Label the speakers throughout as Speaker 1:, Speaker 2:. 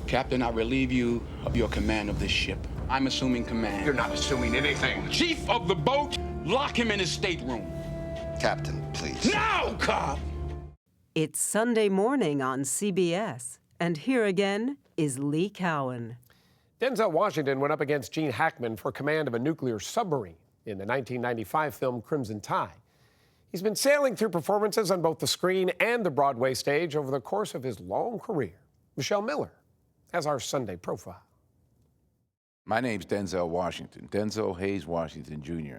Speaker 1: Captain, I relieve you of your command of this ship. I'm assuming command.
Speaker 2: You're not assuming anything.
Speaker 1: Chief of the boat, lock him in his stateroom.
Speaker 2: Captain, please.
Speaker 1: Now, Cobb!
Speaker 3: It's Sunday Morning on CBS, and here again is Lee Cowan.
Speaker 4: Denzel Washington went up against Gene Hackman for command of a nuclear submarine in the 1995 film Crimson Tide. He's been sailing through performances on both the screen and the Broadway stage over the course of his long career. Michelle Miller has our Sunday profile.
Speaker 5: My name's Denzel Washington, Denzel Hayes Washington, Jr.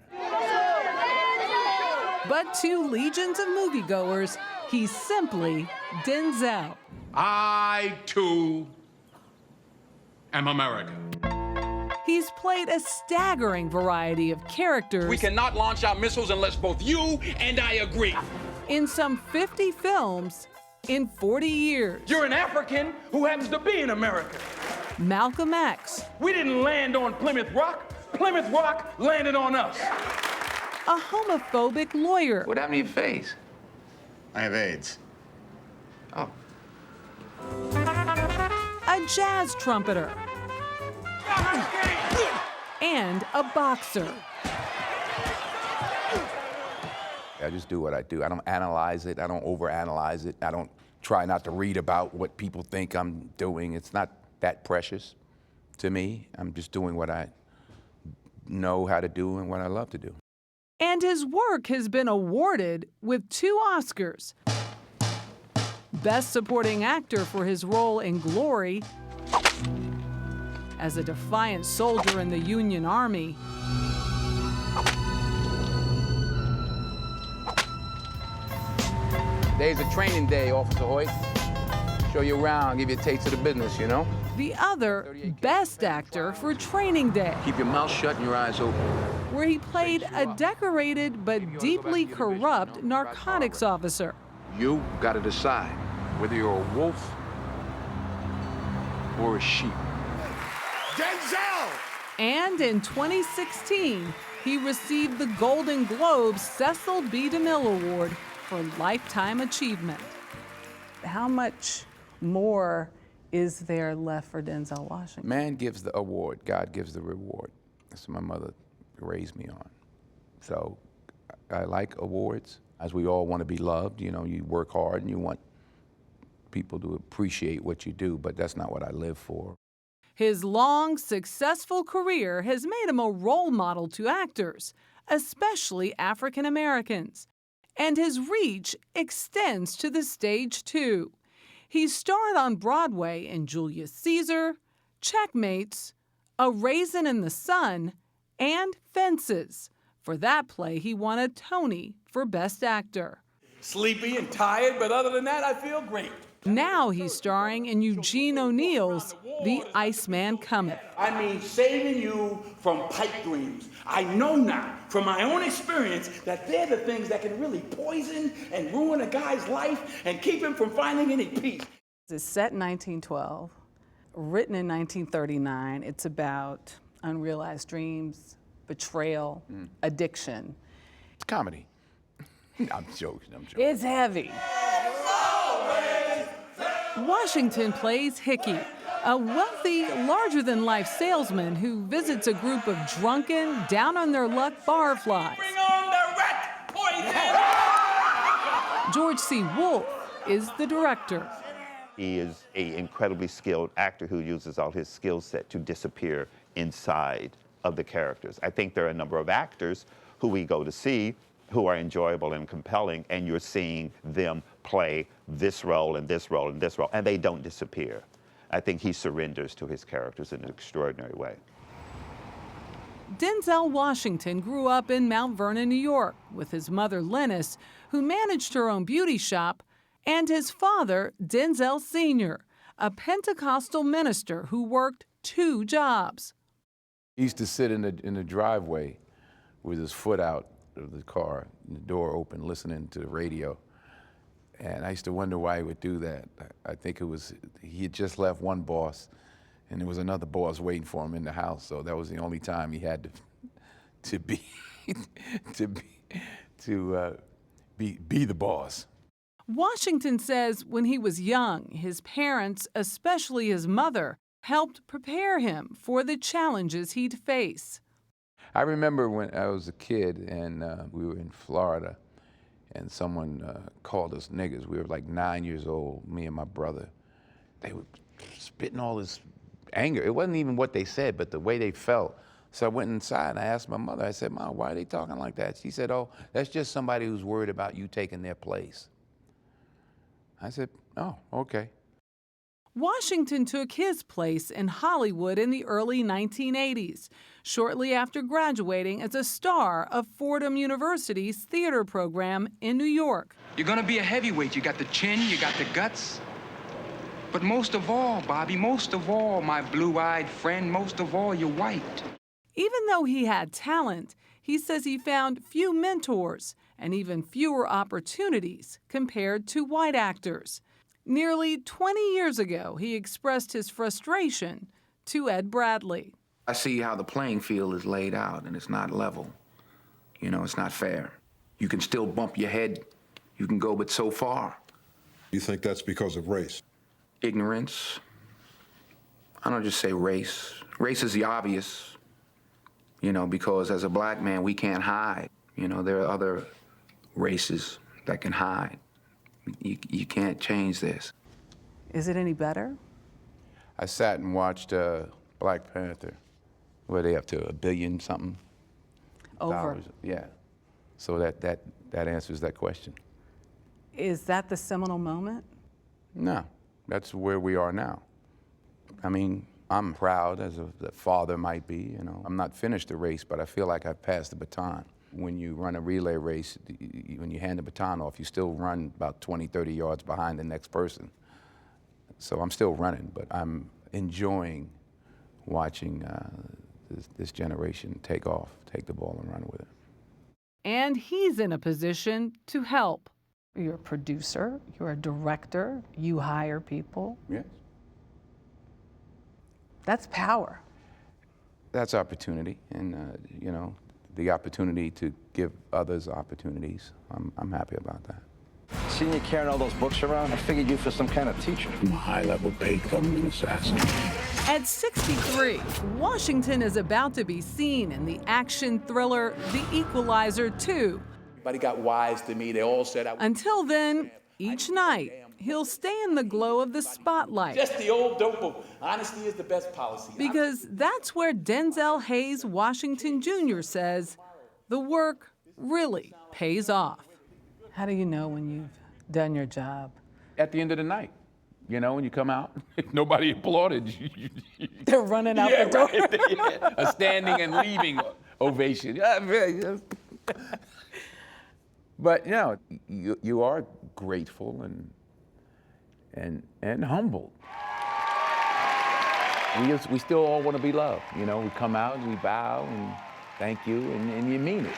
Speaker 6: But to legions of moviegoers, he's simply Denzel.
Speaker 1: I, too, am America.
Speaker 6: He's played a staggering variety of characters.
Speaker 1: We cannot launch our missiles unless both you and I agree.
Speaker 6: In some 50 films in 40 years.
Speaker 1: You're an African who happens to be in America.
Speaker 6: Malcolm X.
Speaker 1: We didn't land on Plymouth Rock. Plymouth Rock landed on us.
Speaker 6: A homophobic lawyer.
Speaker 5: What happened to your face?
Speaker 2: I have AIDS.
Speaker 5: Oh.
Speaker 6: A jazz trumpeter. And a boxer.
Speaker 5: I just do what I do. I don't analyze it. I don't overanalyze it. I don't try not to read about what people think I'm doing. It's not that precious to me. I'm just doing what I know how to do and what I love to do.
Speaker 6: And his work has been awarded with 2 Oscars. Best Supporting Actor for his role in Glory as a defiant soldier in the Union Army.
Speaker 5: Today's a training day, Officer Hoyt. Show you around, give you a taste of the business, you know?
Speaker 6: The other, Best Actor for Training Day,
Speaker 5: Keep your mouth shut and your eyes open.
Speaker 6: where he played a decorated but deeply corrupt narcotics officer.
Speaker 5: You gotta decide whether you're a wolf or a sheep.
Speaker 2: Denzel!
Speaker 6: And in 2016, he received the Golden Globe Cecil B. DeMille Award for Lifetime Achievement. How much more is there left for Denzel Washington?
Speaker 5: Man gives the award, God gives the reward. That's what my mother raised me on. So I like awards, as we all want to be loved. You know, you work hard and you want people to appreciate what you do, but that's not what I live for.
Speaker 6: His long, successful career has made him a role model to actors, especially African Americans. And his reach extends to the stage, too. He starred on Broadway in Julius Caesar, Checkmates, A Raisin in the Sun, and Fences. For that play, he won a Tony for Best Actor.
Speaker 7: Sleepy and tired, but other than that, I feel great.
Speaker 6: Now he's starring in Eugene O'Neill's The Iceman Cometh.
Speaker 7: I mean, saving you from pipe dreams. I know now, from my own experience, that they're the things that can really poison and ruin a guy's life and keep him from finding any peace.
Speaker 6: It's set in 1912, written in 1939. It's about unrealized dreams, betrayal, addiction.
Speaker 5: It's comedy. I'm joking.
Speaker 6: It's heavy. Washington plays Hickey, a wealthy, larger-than-life salesman who visits a group of drunken, down-on-their-luck barflies.
Speaker 7: Bring on the rat poison!
Speaker 6: George C. Wolfe is the director.
Speaker 8: He is an incredibly skilled actor who uses all his skill set to disappear inside of the characters. I think there are a number of actors who we go to see who are enjoyable and compelling, and you're seeing them play this role and this role and this role, and they don't disappear. I think he surrenders to his characters in an extraordinary way.
Speaker 6: Denzel Washington grew up in Mount Vernon, New York, with his mother, Lennis, who managed her own beauty shop, and his father, Denzel Sr., a Pentecostal minister who worked 2 jobs.
Speaker 5: He used to sit in the driveway with his foot out of the car, and the door open, listening to the radio. And I used to wonder why he would do that. I think it was, he had just left one boss, and there was another boss waiting for him in the house. So that was the only time he had to be the boss.
Speaker 6: Washington says when he was young, his parents, especially his mother, helped prepare him for the challenges he'd face.
Speaker 5: I remember when I was a kid and we were in Florida and someone called us niggers. We were like 9 years old, me and my brother. They were spitting all this anger. It wasn't even what they said, but the way they felt. So I went inside and I asked my mother, I said, Mom, why are they talking like that? She said, oh, that's just somebody who's worried about you taking their place. I said, oh, okay.
Speaker 6: Washington took his place in Hollywood in the early 1980s, shortly after graduating as a star of Fordham University's theater program in New York.
Speaker 1: You're gonna be a heavyweight. You got the chin, you got the guts. But most of all, Bobby, most of all, my blue-eyed friend, most of all, you're white.
Speaker 6: Even though he had talent, he says he found few mentors and even fewer opportunities compared to white actors. Nearly 20 years ago, he expressed his frustration to Ed Bradley.
Speaker 1: I see how the playing field is laid out, and it's not level. You know, it's not fair. You can still bump your head. You can go but so far.
Speaker 9: You think that's because of race?
Speaker 1: Ignorance. I don't just say race. Race is the obvious, you know, because as a black man, we can't hide. You know, there are other races that can hide. You can't change this.
Speaker 6: Is it any better?
Speaker 5: I sat and watched Black Panther. What are they up to, $1 billion something?
Speaker 6: Over.
Speaker 5: Dollars? Yeah. So that answers that question.
Speaker 6: Is that the seminal moment?
Speaker 5: No, that's where we are now. I mean, I'm proud as a father might be, you know. I'm not finished the race, but I feel like I've passed the baton. When you run a relay race, when you hand the baton off, you still run about 20, 30 yards behind the next person. So I'm still running, but I'm enjoying watching this generation take off, take the ball and run with it.
Speaker 6: And he's in a position to help. You're a producer, you're a director, you hire people.
Speaker 5: Yes.
Speaker 6: That's power.
Speaker 5: That's opportunity, and you know, the opportunity to give others opportunities. I'm happy about that.
Speaker 10: Seeing you carrying all those books around, I figured you for some kind of teacher.
Speaker 1: I'm a high-level paid government assassin.
Speaker 6: At 63, Washington is about to be seen in the action thriller The Equalizer 2.
Speaker 1: Everybody got wise to me. They all said I was...
Speaker 6: Until then, each night, he'll stay in the glow of the spotlight.
Speaker 7: Just the old dope of honesty is the best policy.
Speaker 6: Because that's where Denzel Hayes Washington Jr. says the work really pays off. How do you know when you've done your job?
Speaker 5: At the end of the night, you know, when you come out, if nobody applauded,
Speaker 6: They're running out the door.
Speaker 5: Yeah, a standing and leaving ovation. But you know, you are grateful and humbled. We still all want to be loved. You know, we come out and we bow and thank you, and you mean it.